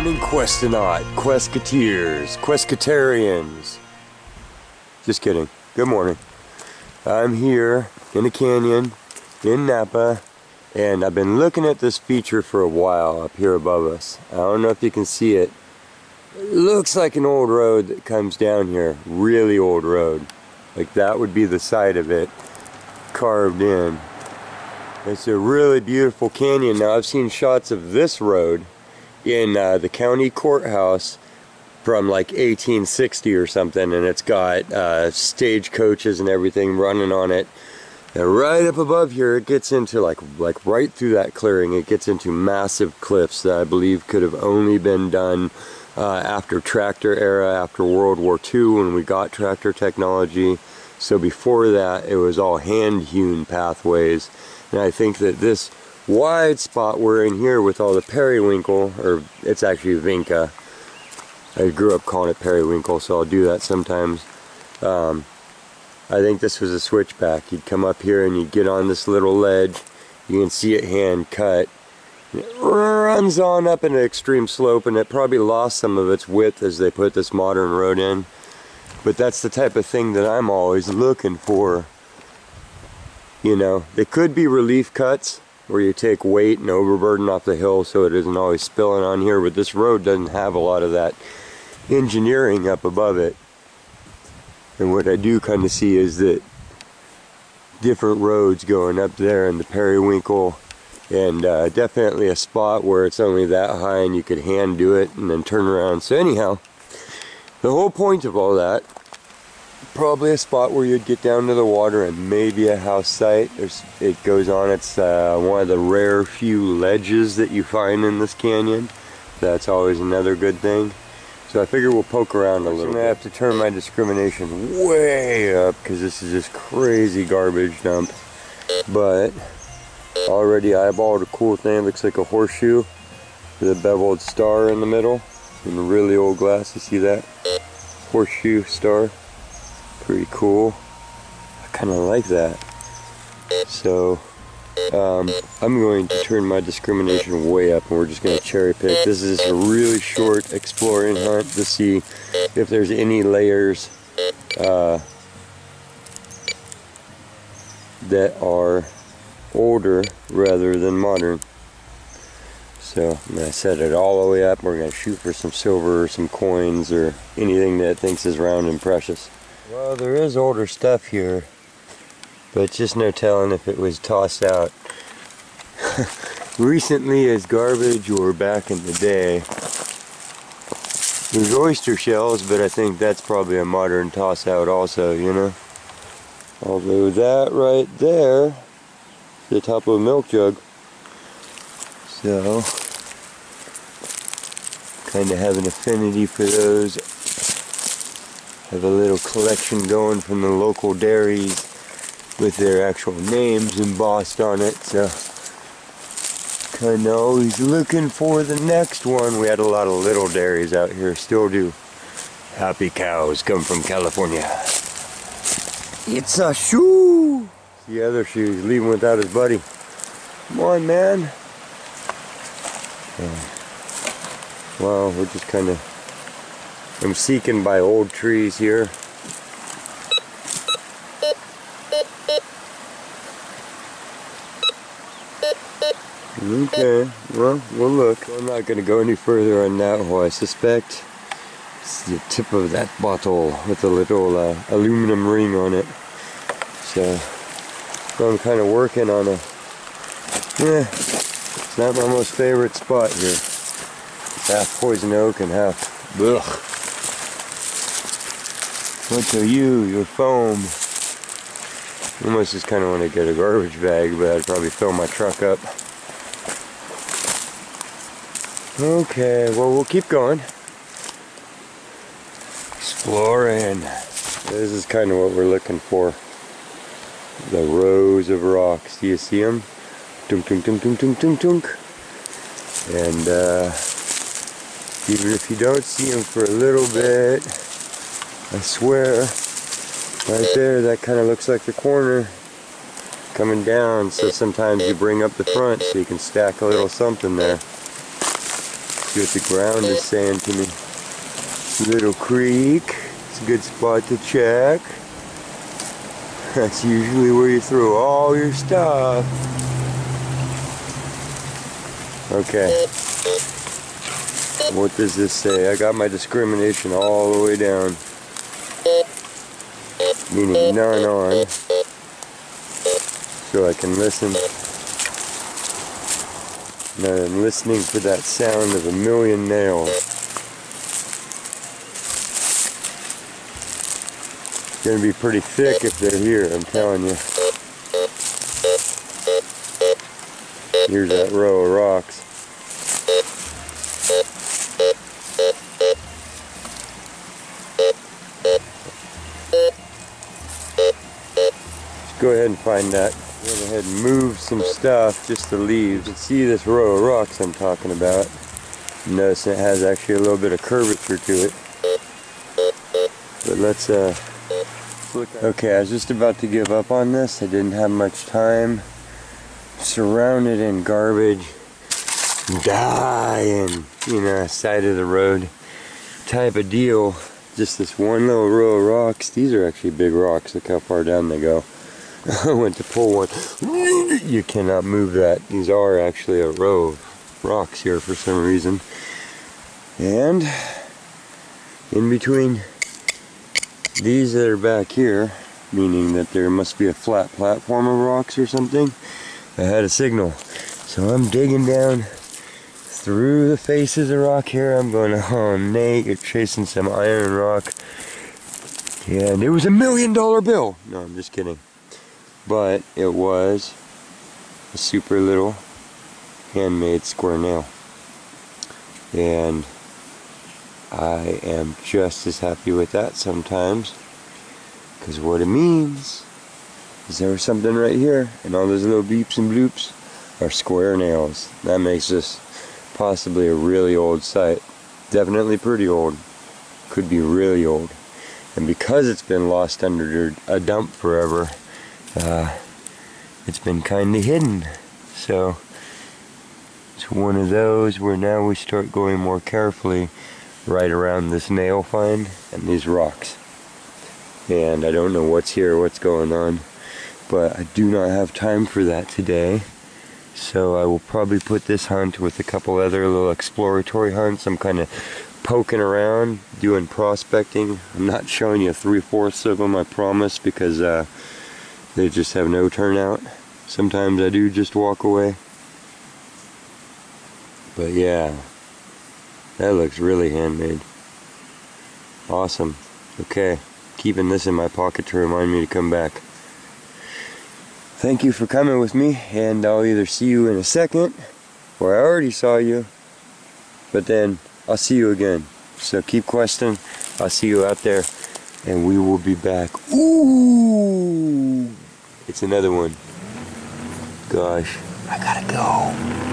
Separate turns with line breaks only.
morning, Questonaut, Quesketeers, Quesketarians. Just kidding. Good morning. I'm here in a canyon in Napa, and I've been looking at this feature for a while up here above us. I don't know if you can see it. It looks like an old road that comes down here. Really old road. Like that would be the side of it, carved in. It's a really beautiful canyon. Now I've seen shots of this road in the county courthouse from like 1860 or something, and it's got stage coaches and everything running on it. And right up above here it gets into like right through that clearing, it gets into massive cliffs that I believe could have only been done after tractor era, after World War II when we got tractor technology. So before that it was all hand-hewn pathways, and I think that this wide spot we're in here with all the periwinkle, or it's actually vinca. I grew up calling it periwinkle, so I'll do that sometimes. I think this was a switchback. You'd come up here and you'd get on this little ledge. You can see it hand cut. It runs on up an extreme slope, and it probably lost some of its width as they put this modern road in. But that's the type of thing that I'm always looking for. You know, they could be relief cuts where you take weight and overburden off the hill so it isn't always spilling on here, but this road doesn't have a lot of that engineering up above it. And what I do kind of see is that different roads going up there in the periwinkle, and definitely a spot where it's only that high and you could hand do it and then turn around. So anyhow, the whole point of all that, probably a spot where you'd get down to the water and maybe a house site. It goes on, it's one of the rare few ledges that you find in this canyon. That's always another good thing. So I figure we'll poke around a little bit. I have to turn my discrimination way up because this is just crazy garbage dump. But already eyeballed a cool thing. It looks like a horseshoe with a beveled star in the middle. In a really old glass, you see that? Horseshoe star. Pretty cool. I kind of like that. So I'm going to turn my discrimination way up, and we're just going to cherry pick. This is a really short exploring hunt to see if there's any layers that are older rather than modern. So I'm going to set it all the way up. We're going to shoot for some silver or some coins or anything that it thinks is round and precious. Well, there is older stuff here, but just no telling if it was tossed out recently as garbage or back in the day. There's oyster shells, but I think that's probably a modern toss out also, you know. Although that right there is the top of a milk jug. So, kind of have an affinity for those. Have a little collection going from the local dairies with their actual names embossed on it, so kind of always looking for the next one. We had a lot of little dairies out here, still do. Happy cows come from California. It's a shoe! The other shoe, he's leaving without his buddy. Come on, man. Well, we're just kind of, I'm seeking by old trees here. Okay, well, we'll look. I'm not going to go any further on that hole. I suspect it's the tip of that bottle with a little aluminum ring on it. So I'm kind of working on a, it's not my most favorite spot here. It's half poison oak and half, ugh. What are you? Your foam. I almost just kind of want to get a garbage bag, but I'd probably fill my truck up. Okay, well, we'll keep going. Exploring. This is kind of what we're looking for. The rows of rocks. Do you see them? Tunk, tunk, tunk, tunk, tunk, tunk, tunk. And even if you don't see them for a little bit, I swear, right there, that kind of looks like the corner coming down. So sometimes you bring up the front so you can stack a little something there. See what the ground is saying to me. Little creek. It's a good spot to check. That's usually where you throw all your stuff. Okay. What does this say? I got my discrimination all the way down. Meaning none on. So I can listen. Now I'm listening for that sound of a million nails. It's going to be pretty thick if they're here, I'm telling you. Here's that row of rocks. Let's go ahead and find that. Go ahead and move some stuff, just the leaves. You can see this row of rocks I'm talking about. Notice it has actually a little bit of curvature to it. But let's look at it. Okay, I was just about to give up on this. I didn't have much time. Surrounded in garbage. Dying, you know, side of the road type of deal. Just this one little row of rocks. These are actually big rocks. Look how far down they go. I went to pull one. You cannot move that. These are actually a row of rocks here for some reason. And in between these that are back here, meaning that there must be a flat platform of rocks or something, I had a signal. So I'm digging down through the faces of rock here. I'm going, oh Nate, you're chasing some iron rock. And it was $1 million bill. No, I'm just kidding. But it was a super little handmade square nail. And I am just as happy with that sometimes. Because what it means is there was something right here. And all those little beeps and bloops are square nails. That makes this possibly a really old site. Definitely pretty old. Could be really old. And because it's been lost under a dump forever, it's been kind of hidden. So it's one of those where now we start going more carefully right around this nail find and these rocks. And I don't know what's here, what's going on, but I do not have time for that today. So I will probably put this hunt with a couple other little exploratory hunts. I'm kind of poking around, doing prospecting. I'm not showing you 3/4 of them, I promise, because they just have no turnout. Sometimes I do just walk away. But yeah, that looks really handmade. Awesome. Okay, keeping this in my pocket to remind me to come back. Thank you for coming with me, and I'll either see you in a second, or I already saw you, but then I'll see you again. So keep questing. I'll see you out there, and we will be back. Ooh! It's another one. Gosh, I gotta go.